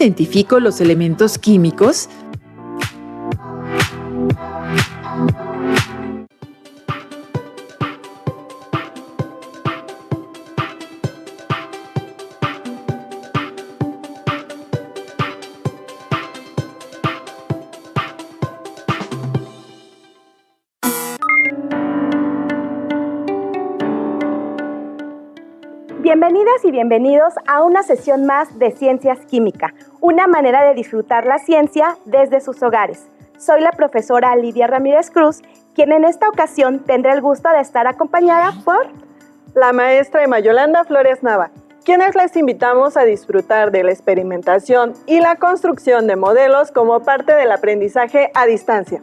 identifico los elementos químicos? Bienvenidas y bienvenidos a una sesión más de Ciencias Química, una manera de disfrutar la ciencia desde sus hogares. Soy la profesora Lidia Ramírez Cruz, quien en esta ocasión tendrá el gusto de estar acompañada por la maestra Emma Yolanda Flores Nava, quienes les invitamos a disfrutar de la experimentación y la construcción de modelos como parte del aprendizaje a distancia.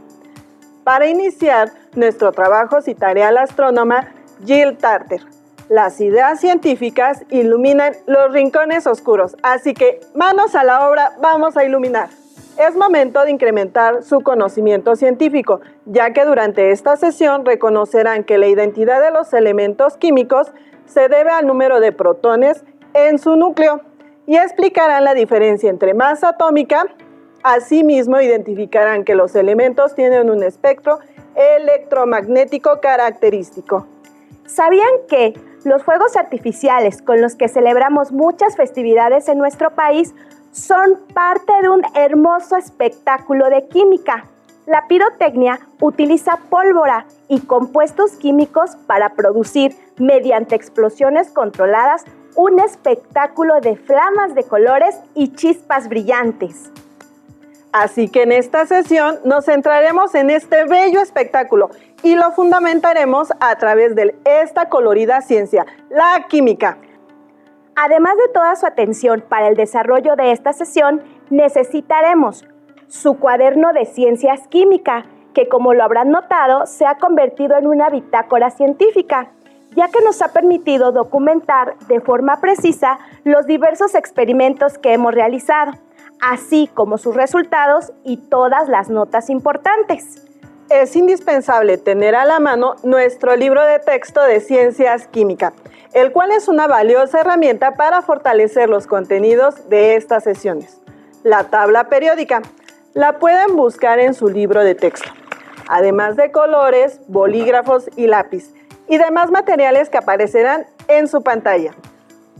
Para iniciar nuestro trabajo citaré a la astrónoma Jill Tarter. Las ideas científicas iluminan los rincones oscuros, así que manos a la obra, vamos a iluminar. Es momento de incrementar su conocimiento científico, ya que durante esta sesión reconocerán que la identidad de los elementos químicos se debe al número de protones en su núcleo y explicarán la diferencia entre masa atómica. Asimismo, identificarán que los elementos tienen un espectro electromagnético característico. ¿Sabían que los fuegos artificiales con los que celebramos muchas festividades en nuestro país son parte de un hermoso espectáculo de química? La pirotecnia utiliza pólvora y compuestos químicos para producir, mediante explosiones controladas, un espectáculo de flamas de colores y chispas brillantes. Así que en esta sesión nos centraremos en este bello espectáculo y lo fundamentaremos a través de esta colorida ciencia, la química. Además de toda su atención para el desarrollo de esta sesión, necesitaremos su cuaderno de ciencias química, que como lo habrán notado, se ha convertido en una bitácora científica, ya que nos ha permitido documentar de forma precisa los diversos experimentos que hemos realizado, así como sus resultados y todas las notas importantes. Es indispensable tener a la mano nuestro libro de texto de Ciencias Química, el cual es una valiosa herramienta para fortalecer los contenidos de estas sesiones. La tabla periódica la pueden buscar en su libro de texto, además de colores, bolígrafos y lápiz, y demás materiales que aparecerán en su pantalla.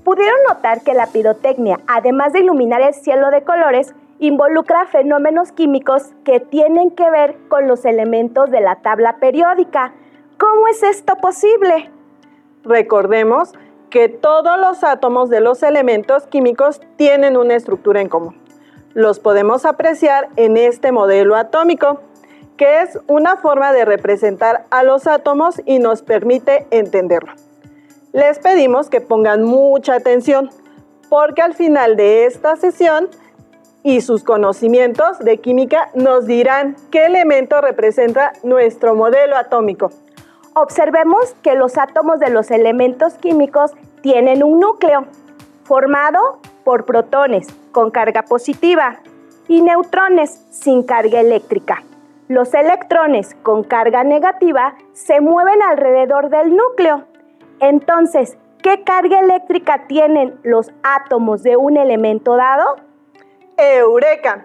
Pudieron notar que la pirotecnia, además de iluminar el cielo de colores, involucra fenómenos químicos que tienen que ver con los elementos de la tabla periódica. ¿Cómo es esto posible? Recordemos que todos los átomos de los elementos químicos tienen una estructura en común. Los podemos apreciar en este modelo atómico, que es una forma de representar a los átomos y nos permite entenderlo. Les pedimos que pongan mucha atención, porque al final de esta sesión y sus conocimientos de química nos dirán qué elemento representa nuestro modelo atómico. Observemos que los átomos de los elementos químicos tienen un núcleo, formado por protones con carga positiva y neutrones sin carga eléctrica. Los electrones con carga negativa se mueven alrededor del núcleo. Entonces, ¿qué carga eléctrica tienen los átomos de un elemento dado? ¡Eureka!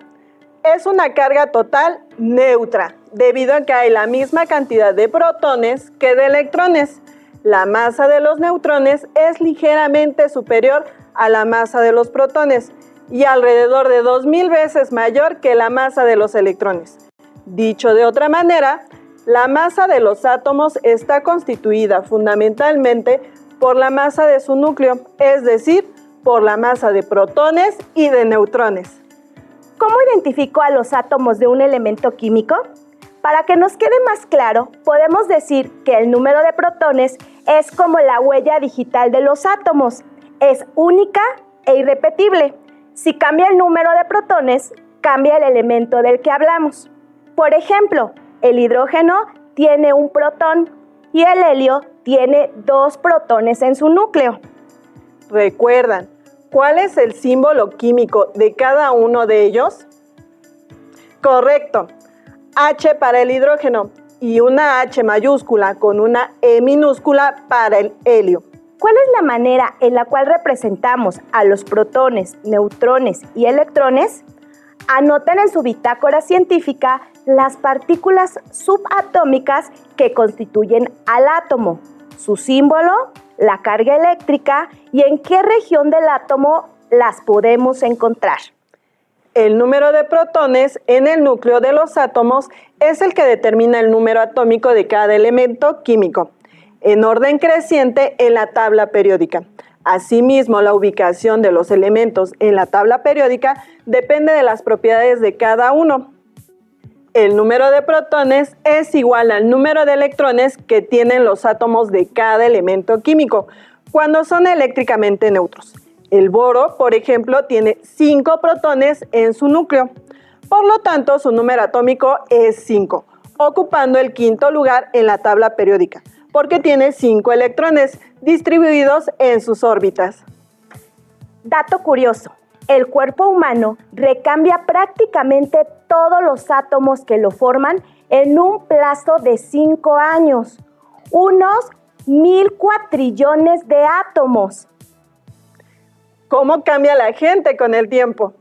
Es una carga total neutra, debido a que hay la misma cantidad de protones que de electrones. La masa de los neutrones es ligeramente superior a la masa de los protones y alrededor de 2000 veces mayor que la masa de los electrones. Dicho de otra manera, la masa de los átomos está constituida fundamentalmente por la masa de su núcleo, es decir, por la masa de protones y de neutrones. ¿Cómo identifico a los átomos de un elemento químico? Para que nos quede más claro, podemos decir que el número de protones es como la huella digital de los átomos. Es única e irrepetible. Si cambia el número de protones, cambia el elemento del que hablamos. Por ejemplo, el hidrógeno tiene un protón y el helio tiene 2 protones en su núcleo. ¿Recuerdan cuál es el símbolo químico de cada uno de ellos? Correcto, H para el hidrógeno y una H mayúscula con una E minúscula para el helio. ¿Cuál es la manera en la cual representamos a los protones, neutrones y electrones? Anoten en su bitácora científica las partículas subatómicas que constituyen al átomo, su símbolo, la carga eléctrica y en qué región del átomo las podemos encontrar. El número de protones en el núcleo de los átomos es el que determina el número atómico de cada elemento químico, en orden creciente en la tabla periódica. Asimismo, la ubicación de los elementos en la tabla periódica depende de las propiedades de cada uno. El número de protones es igual al número de electrones que tienen los átomos de cada elemento químico cuando son eléctricamente neutros. El boro, por ejemplo, tiene 5 protones en su núcleo. Por lo tanto, su número atómico es 5, ocupando el quinto lugar en la tabla periódica, porque tiene 5 electrones distribuidos en sus órbitas. Dato curioso, el cuerpo humano recambia prácticamente todos los átomos que lo forman en un plazo de 5 años, unos 1000 cuatrillones de átomos. ¿Cómo cambia la gente con el tiempo?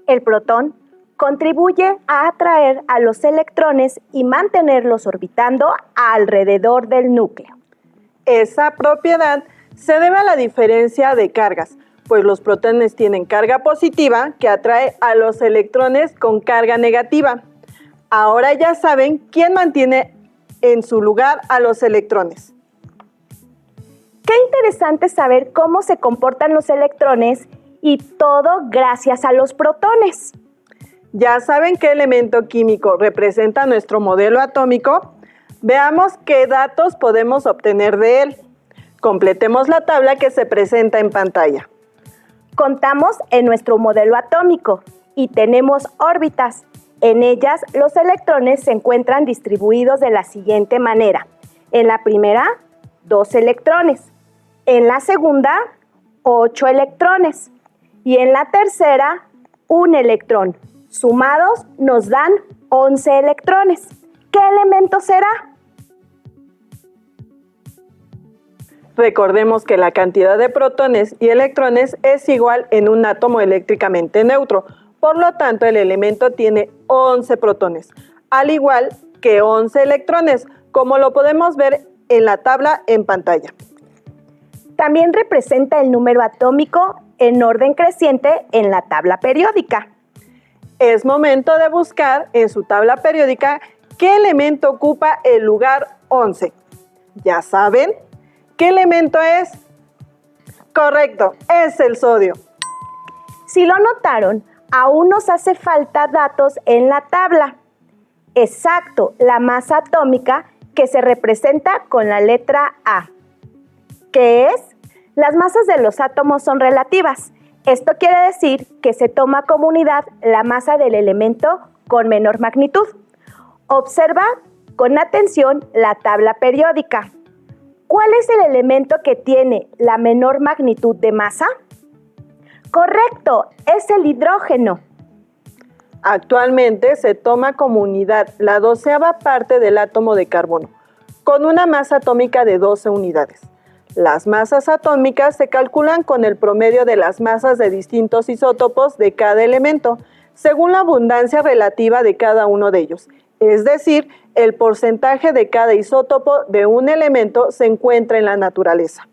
El protón contribuye a atraer a los electrones y mantenerlos orbitando alrededor del núcleo. Esa propiedad se debe a la diferencia de cargas, pues los protones tienen carga positiva que atrae a los electrones con carga negativa. Ahora ya saben quién mantiene en su lugar a los electrones. Qué interesante saber cómo se comportan los electrones y todo gracias a los protones. ¿Ya saben qué elemento químico representa nuestro modelo atómico? Veamos qué datos podemos obtener de él. Completemos la tabla que se presenta en pantalla. Contamos en nuestro modelo atómico y tenemos órbitas. En ellas los electrones se encuentran distribuidos de la siguiente manera. En la primera, 2 electrones. En la segunda, 8 electrones. Y en la tercera, 1 electrón. Sumados nos dan 11 electrones. ¿Qué elemento será? Recordemos que la cantidad de protones y electrones es igual en un átomo eléctricamente neutro. Por lo tanto, el elemento tiene 11 protones, al igual que 11 electrones, como lo podemos ver en la tabla en pantalla. También representa el número atómico en orden creciente en la tabla periódica. Es momento de buscar en su tabla periódica qué elemento ocupa el lugar 11. ¿Ya saben? ¿Qué elemento es? Correcto, es el sodio. Si lo notaron, aún nos hace falta datos en la tabla. Exacto, la masa atómica que se representa con la letra A. ¿Qué es? Las masas de los átomos son relativas. Esto quiere decir que se toma como unidad la masa del elemento con menor magnitud. Observa con atención la tabla periódica. ¿Cuál es el elemento que tiene la menor magnitud de masa? Correcto, es el hidrógeno. Actualmente se toma como unidad la 12ª parte del átomo de carbono, con una masa atómica de 12 unidades. Las masas atómicas se calculan con el promedio de las masas de distintos isótopos de cada elemento, según la abundancia relativa de cada uno de ellos. Es decir, el porcentaje de cada isótopo de un elemento se encuentra en la naturaleza.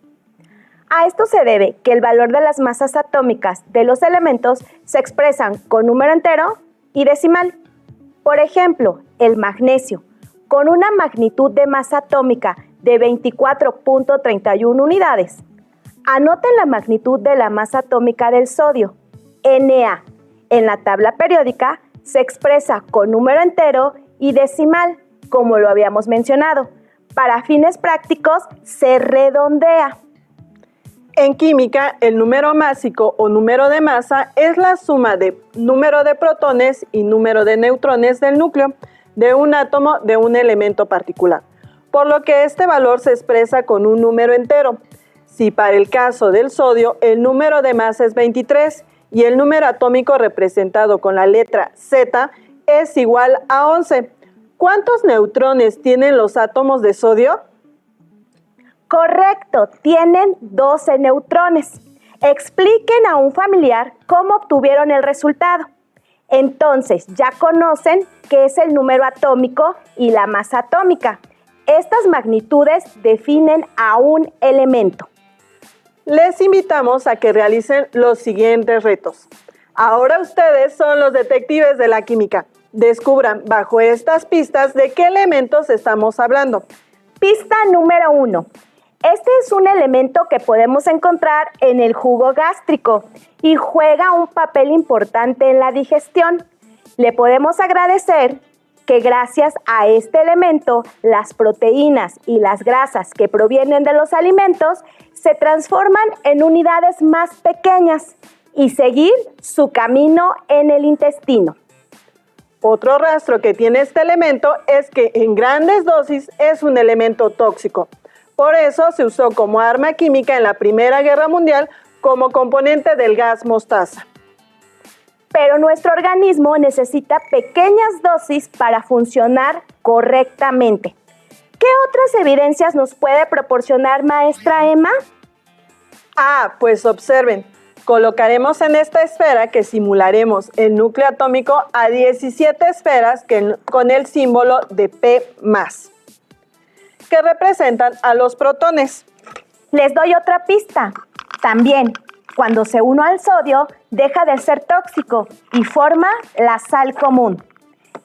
A esto se debe que el valor de las masas atómicas de los elementos se expresan con número entero y decimal. Por ejemplo, el magnesio, con una magnitud de masa atómica de 24.31 unidades. Anoten la magnitud de la masa atómica del sodio, Na. En la tabla periódica se expresa con número entero y decimal, como lo habíamos mencionado. Para fines prácticos se redondea. En química, el número másico o número de masa es la suma de número de protones y número de neutrones del núcleo de un átomo de un elemento particular, por lo que este valor se expresa con un número entero. Si para el caso del sodio el número de masa es 23 y el número atómico representado con la letra Z es igual a 11, ¿cuántos neutrones tienen los átomos de sodio? Correcto, tienen 12 neutrones. Expliquen a un familiar cómo obtuvieron el resultado. Entonces, ya conocen qué es el número atómico y la masa atómica. Estas magnitudes definen a un elemento. Les invitamos a que realicen los siguientes retos. Ahora ustedes son los detectives de la química. Descubran bajo estas pistas de qué elementos estamos hablando. Pista número 1. Este es un elemento que podemos encontrar en el jugo gástrico y juega un papel importante en la digestión. Le podemos agradecer que gracias a este elemento, las proteínas y las grasas que provienen de los alimentos se transforman en unidades más pequeñas y seguir su camino en el intestino. Otro rastro que tiene este elemento es que en grandes dosis es un elemento tóxico. Por eso se usó como arma química en la Primera Guerra Mundial como componente del gas mostaza. Pero nuestro organismo necesita pequeñas dosis para funcionar correctamente. ¿Qué otras evidencias nos puede proporcionar, maestra Emma? Pues observen, colocaremos en esta esfera que simularemos el núcleo atómico a 17 esferas con el símbolo de P+, que representan a los protones. Les doy otra pista. También, cuando se une al sodio, deja de ser tóxico y forma la sal común.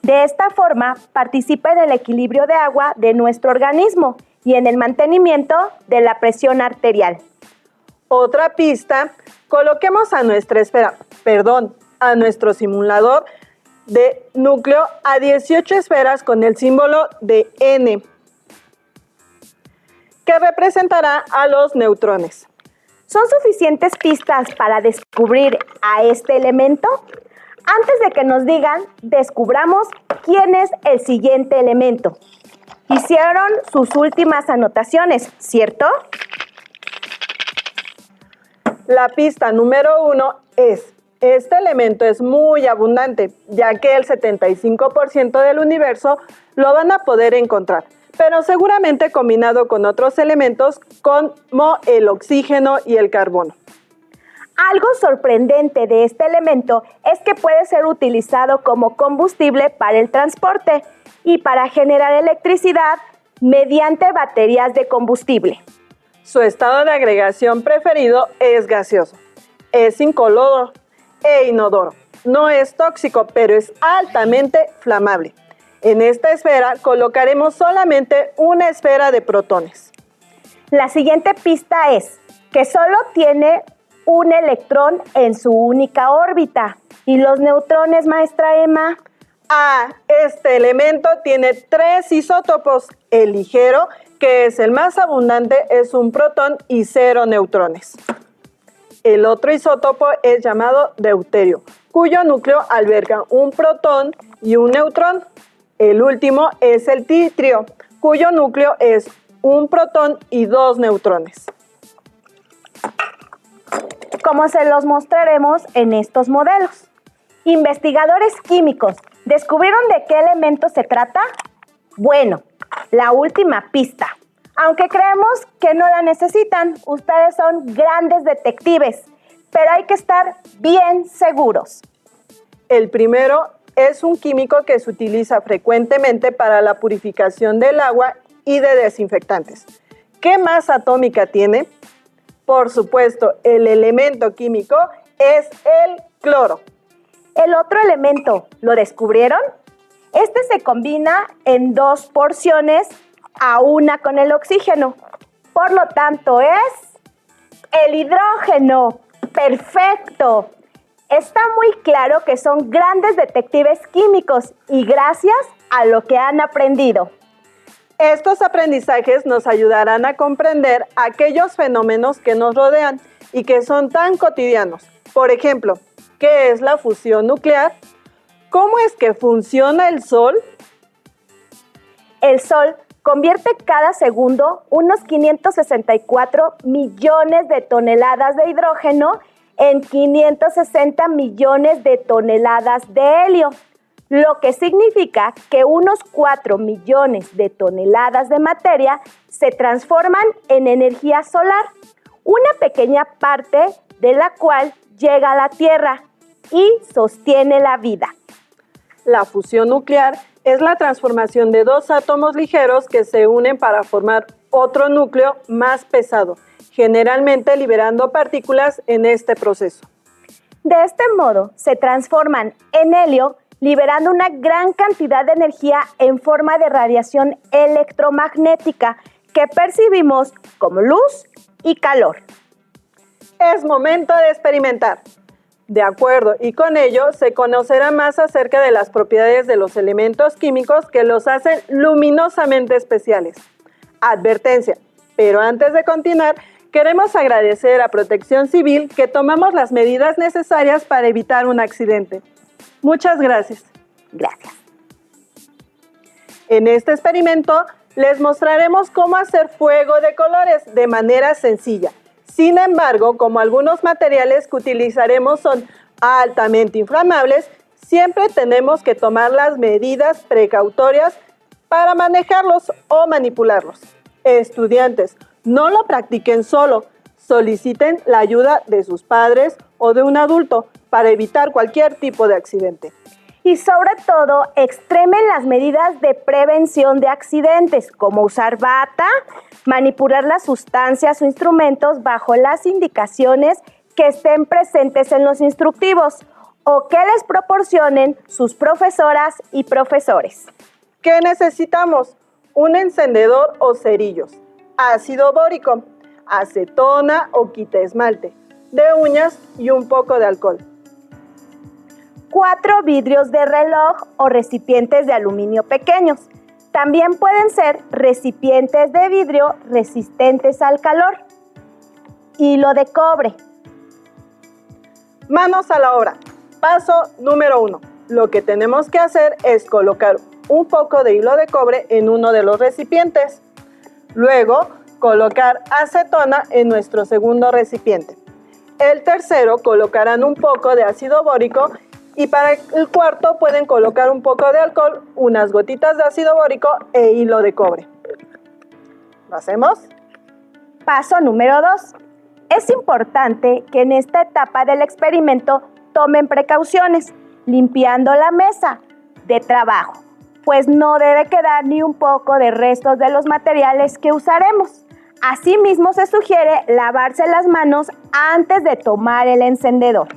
De esta forma, participa en el equilibrio de agua de nuestro organismo y en el mantenimiento de la presión arterial. Otra pista, coloquemos a nuestro simulador de núcleo a 18 esferas con el símbolo de N, que representará a los neutrones. ¿Son suficientes pistas para descubrir a este elemento? Antes de que nos digan, descubramos quién es el siguiente elemento. Hicieron sus últimas anotaciones, ¿cierto? La pista número 1 es: este elemento es muy abundante, ya que el 75% del universo lo van a poder encontrar, pero seguramente combinado con otros elementos como el oxígeno y el carbono. Algo sorprendente de este elemento es que puede ser utilizado como combustible para el transporte y para generar electricidad mediante baterías de combustible. Su estado de agregación preferido es gaseoso, es incoloro e inodoro. No es tóxico, pero es altamente flamable. En esta esfera colocaremos solamente una esfera de protones. La siguiente pista es que solo tiene un electrón en su única órbita. ¿Y los neutrones, maestra Emma? Este elemento tiene 3 isótopos. El ligero, que es el más abundante, es un protón y 0 neutrones. El otro isótopo es llamado deuterio, cuyo núcleo alberga un protón y un neutrón. El último es el tritio, cuyo núcleo es un protón y 2 neutrones. Como se los mostraremos en estos modelos. Investigadores químicos, ¿descubrieron de qué elemento se trata? Bueno, la última pista. Aunque creemos que no la necesitan, ustedes son grandes detectives, pero hay que estar bien seguros. El primero es un químico que se utiliza frecuentemente para la purificación del agua y de desinfectantes. ¿Qué masa atómica tiene? Por supuesto, el elemento químico es el cloro. ¿El otro elemento lo descubrieron? Este se combina en 2 porciones a una con el oxígeno. Por lo tanto, es el hidrógeno. ¡Perfecto! Está muy claro que son grandes detectives químicos y gracias a lo que han aprendido. Estos aprendizajes nos ayudarán a comprender aquellos fenómenos que nos rodean y que son tan cotidianos. Por ejemplo, ¿qué es la fusión nuclear? ¿Cómo es que funciona el Sol? El Sol convierte cada segundo unos 564 millones de toneladas de hidrógeno en 560 millones de toneladas de helio. lo que significa que unos 4 millones de toneladas de materia se transforman en energía solar, una pequeña parte de la cual llega a la Tierra y sostiene la vida. La fusión nuclear es la transformación de dos átomos ligeros que se unen para formar otro núcleo más pesado, generalmente liberando partículas en este proceso. De este modo, se transforman en helio, liberando una gran cantidad de energía en forma de radiación electromagnética que percibimos como luz y calor. Es momento de experimentar. De acuerdo, y con ello se conocerá más acerca de las propiedades de los elementos químicos que los hacen luminosamente especiales. Advertencia, pero antes de continuar, queremos agradecer a Protección Civil que tomamos las medidas necesarias para evitar un accidente. Muchas gracias. Gracias. En este experimento les mostraremos cómo hacer fuego de colores de manera sencilla. Sin embargo, como algunos materiales que utilizaremos son altamente inflamables, siempre tenemos que tomar las medidas precautorias para manejarlos o manipularlos. Estudiantes, no lo practiquen solo, soliciten la ayuda de sus padres o de un adulto para evitar cualquier tipo de accidente. Y sobre todo, extremen las medidas de prevención de accidentes, como usar bata, manipular las sustancias o instrumentos bajo las indicaciones que estén presentes en los instructivos o que les proporcionen sus profesoras y profesores. ¿Qué necesitamos? Un encendedor o cerillos, ácido bórico, acetona o quitaesmalte, de uñas y un poco de alcohol. 4 vidrios de reloj o recipientes de aluminio pequeños. También pueden ser recipientes de vidrio resistentes al calor. Hilo de cobre. Manos a la obra. Paso número 1. Lo que tenemos que hacer es colocar un poco de hilo de cobre en uno de los recipientes. Luego, colocar acetona en nuestro segundo recipiente. El tercero, colocarán un poco de ácido bórico y para el cuarto pueden colocar un poco de alcohol, unas gotitas de ácido bórico e hilo de cobre. ¿Lo hacemos? Paso número 2. Es importante que en esta etapa del experimento tomen precauciones, limpiando la mesa de trabajo, pues no debe quedar ni un poco de restos de los materiales que usaremos. Asimismo, se sugiere lavarse las manos antes de tomar el encendedor.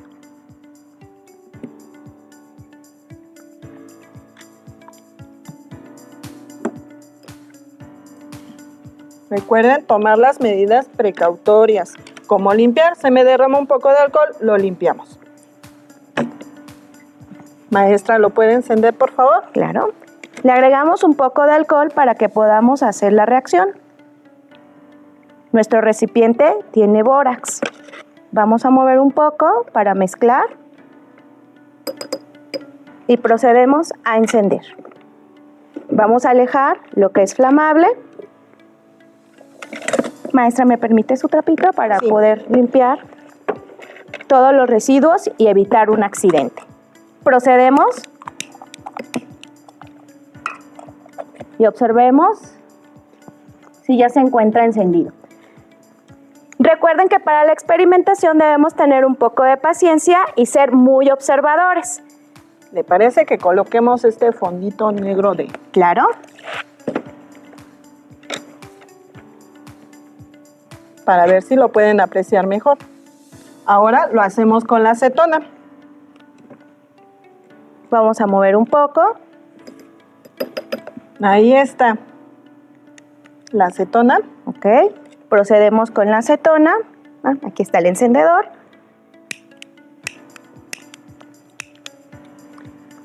Recuerden tomar las medidas precautorias. Como limpiar, se me derrama un poco de alcohol, lo limpiamos. Maestra, ¿lo puede encender, por favor? Claro. Le agregamos un poco de alcohol para que podamos hacer la reacción. Nuestro recipiente tiene bórax. Vamos a mover un poco para mezclar y procedemos a encender. Vamos a alejar lo que es flamable. Maestra, ¿me permite su trapito para poder limpiar todos los residuos y evitar un accidente? Procedemos y observemos si ya se encuentra encendido. Recuerden que para la experimentación debemos tener un poco de paciencia y ser muy observadores. ¿Le parece que coloquemos este fondito negro de...? Claro. Para ver si lo pueden apreciar mejor. Ahora lo hacemos con la acetona. Vamos a mover un poco. Ahí está la acetona. Ok. Procedemos con la acetona. Aquí está el encendedor.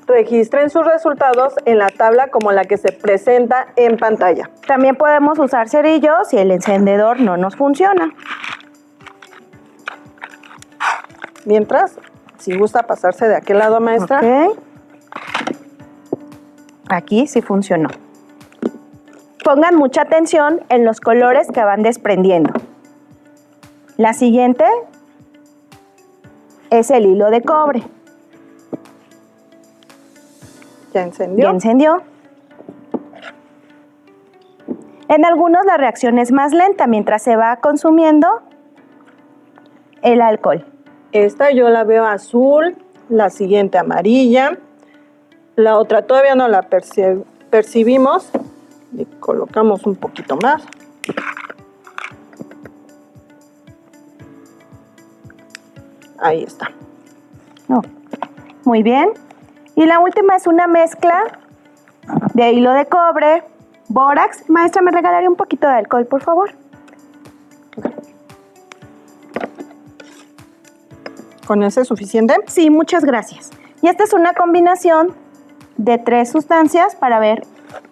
Registren sus resultados en la tabla como la que se presenta en pantalla. También podemos usar cerillos si el encendedor no nos funciona. Mientras, si gusta pasarse de aquel lado, maestra. Ok. Aquí sí funcionó. Pongan mucha atención en los colores que van desprendiendo. La siguiente es el hilo de cobre. ¿Ya encendió? Ya encendió. En algunos la reacción es más lenta mientras se va consumiendo el alcohol. Esta yo la veo azul, la siguiente amarilla, la otra todavía no la percibimos. Le colocamos un poquito más. Ahí está. Oh, muy bien. Y la última es una mezcla de hilo de cobre, bórax. Maestra, ¿me regalaría un poquito de alcohol, por favor? ¿Con ese es suficiente? Sí, muchas gracias. Y esta es una combinación de 3 sustancias para ver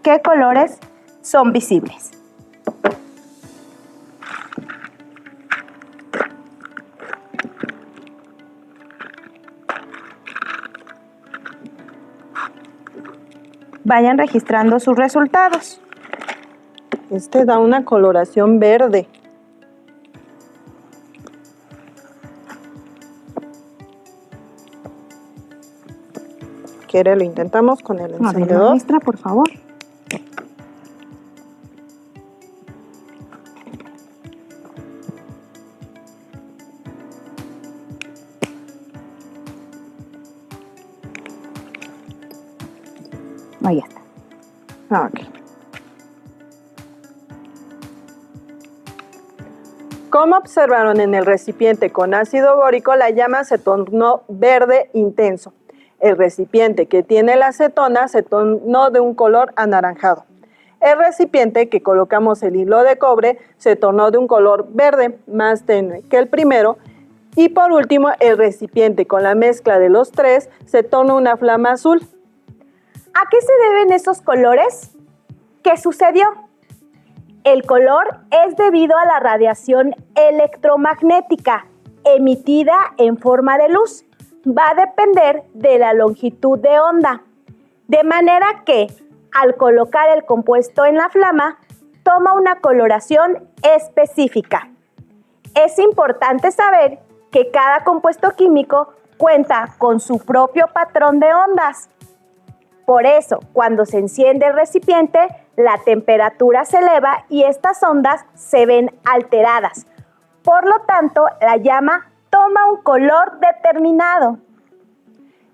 qué colores son visibles. Vayan registrando sus resultados. Este da una coloración verde. ¿Quiere? Lo intentamos con el encendedor. Maestra, por favor. Ahí está. Ok. Como observaron en el recipiente con ácido bórico, la llama se tornó verde intenso. El recipiente que tiene la acetona se tornó de un color anaranjado. El recipiente que colocamos el hilo de cobre se tornó de un color verde más tenue que el primero. Y por último, el recipiente con la mezcla de los tres se tornó una flama azul. ¿A qué se deben esos colores? ¿Qué sucedió? El color es debido a la radiación electromagnética emitida en forma de luz. Va a depender de la longitud de onda, de manera que al colocar el compuesto en la flama, toma una coloración específica. Es importante saber que cada compuesto químico cuenta con su propio patrón de ondas. Por eso, cuando se enciende el recipiente, la temperatura se eleva y estas ondas se ven alteradas. Por lo tanto, la llama toma un color determinado.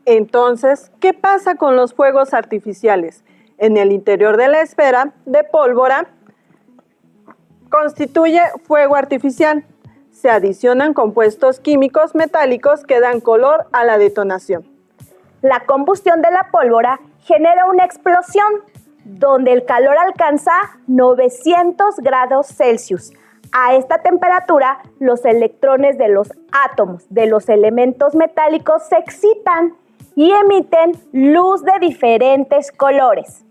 Entonces, ¿qué pasa con los fuegos artificiales? En el interior de la esfera de pólvora constituye fuego artificial. Se adicionan compuestos químicos metálicos que dan color a la detonación. La combustión de la pólvora genera una explosión donde el calor alcanza 900 grados Celsius. A esta temperatura, los electrones de los átomos de los elementos metálicos se excitan y emiten luz de diferentes colores.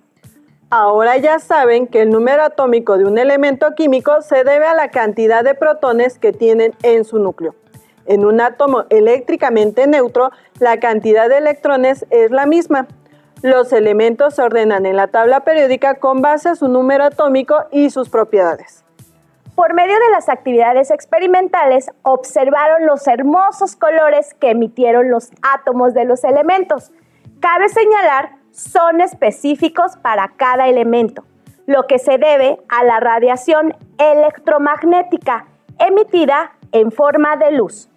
Ahora ya saben que el número atómico de un elemento químico se debe a la cantidad de protones que tienen en su núcleo. En un átomo eléctricamente neutro, la cantidad de electrones es la misma. Los elementos se ordenan en la tabla periódica con base a su número atómico y sus propiedades. Por medio de las actividades experimentales, observaron los hermosos colores que emitieron los átomos de los elementos. Cabe señalar, son específicos para cada elemento, lo que se debe a la radiación electromagnética emitida en forma de luz.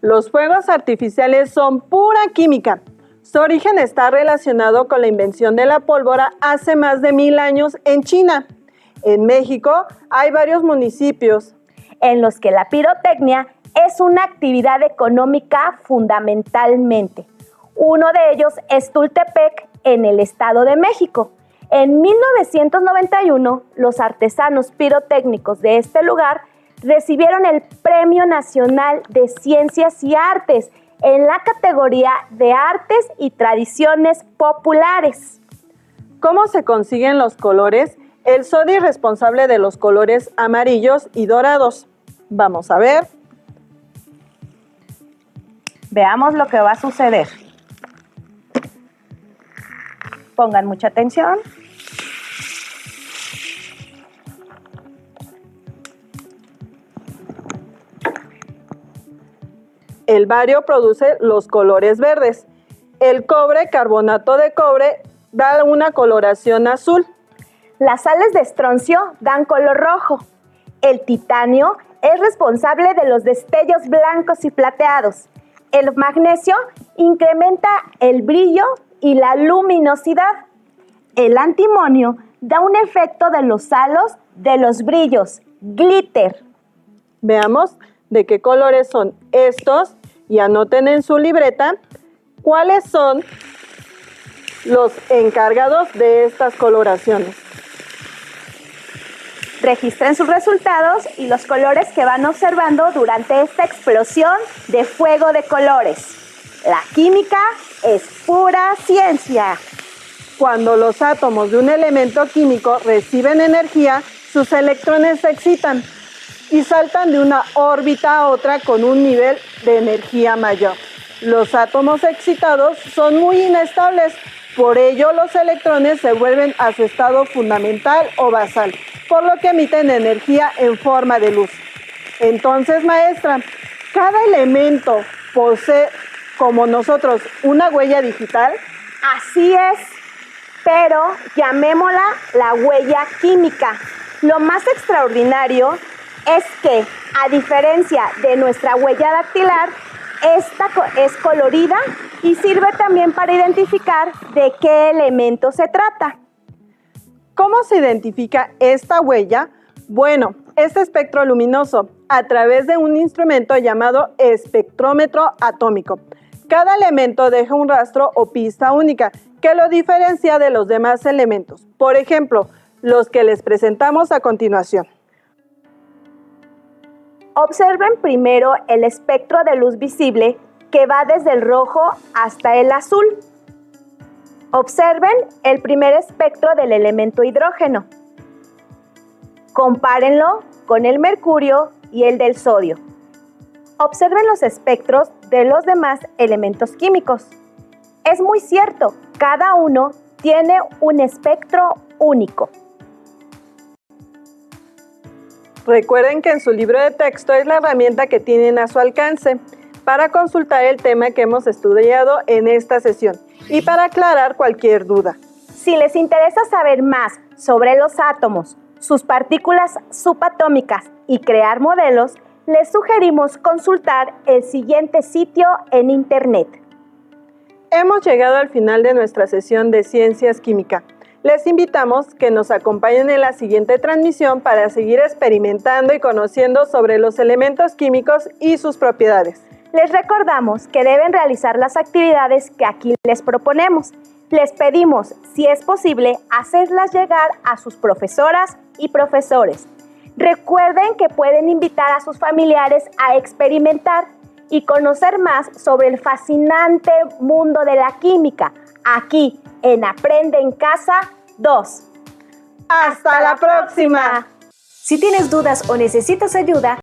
Los fuegos artificiales son pura química. Su origen está relacionado con la invención de la pólvora hace más de 1000 años en China. En México hay varios municipios en los que la pirotecnia es una actividad económica fundamentalmente. Uno de ellos es Tultepec, en el Estado de México. En 1991, los artesanos pirotécnicos de este lugar recibieron el Premio Nacional de Ciencias y Artes en la categoría de Artes y Tradiciones Populares. ¿Cómo se consiguen los colores? El sodio es responsable de los colores amarillos y dorados. Vamos a ver. Veamos lo que va a suceder. Pongan mucha atención. El bario produce los colores verdes. El cobre, carbonato de cobre, da una coloración azul. Las sales de estroncio dan color rojo. El titanio es responsable de los destellos blancos y plateados. El magnesio incrementa el brillo y la luminosidad. El antimonio da un efecto de los halos de los brillos, glitter. Veamos de qué colores son estos y anoten en su libreta cuáles son los encargados de estas coloraciones. Registren sus resultados y los colores que van observando durante esta explosión de fuego de colores. La química es pura ciencia. Cuando los átomos de un elemento químico reciben energía, sus electrones se excitan y saltan de una órbita a otra con un nivel de energía mayor. Los átomos excitados son muy inestables, por ello los electrones se vuelven a su estado fundamental o basal, por lo que emiten energía en forma de luz. Entonces, maestra, ¿cada elemento posee, como nosotros, una huella digital? Así es, pero llamémosla la huella química. Lo más extraordinario es que, a diferencia de nuestra huella dactilar, esta es colorida y sirve también para identificar de qué elemento se trata. ¿Cómo se identifica esta huella? Bueno, este espectro luminoso a través de un instrumento llamado espectrómetro atómico. Cada elemento deja un rastro o pista única que lo diferencia de los demás elementos. Por ejemplo, los que les presentamos a continuación. Observen primero el espectro de luz visible que va desde el rojo hasta el azul. Observen el primer espectro del elemento hidrógeno. Compárenlo con el mercurio y el del sodio. Observen los espectros de los demás elementos químicos. Es muy cierto, cada uno tiene un espectro único. Recuerden que en su libro de texto es la herramienta que tienen a su alcance para consultar el tema que hemos estudiado en esta sesión y para aclarar cualquier duda. Si les interesa saber más sobre los átomos, sus partículas subatómicas y crear modelos, les sugerimos consultar el siguiente sitio en Internet. Hemos llegado al final de nuestra sesión de Ciencias Química. Les invitamos que nos acompañen en la siguiente transmisión para seguir experimentando y conociendo sobre los elementos químicos y sus propiedades. Les recordamos que deben realizar las actividades que aquí les proponemos. Les pedimos, si es posible, hacerlas llegar a sus profesoras y profesores. Recuerden que pueden invitar a sus familiares a experimentar y conocer más sobre el fascinante mundo de la química, aquí en Aprende en Casa 2. ¡Hasta la próxima! Si tienes dudas o necesitas ayuda,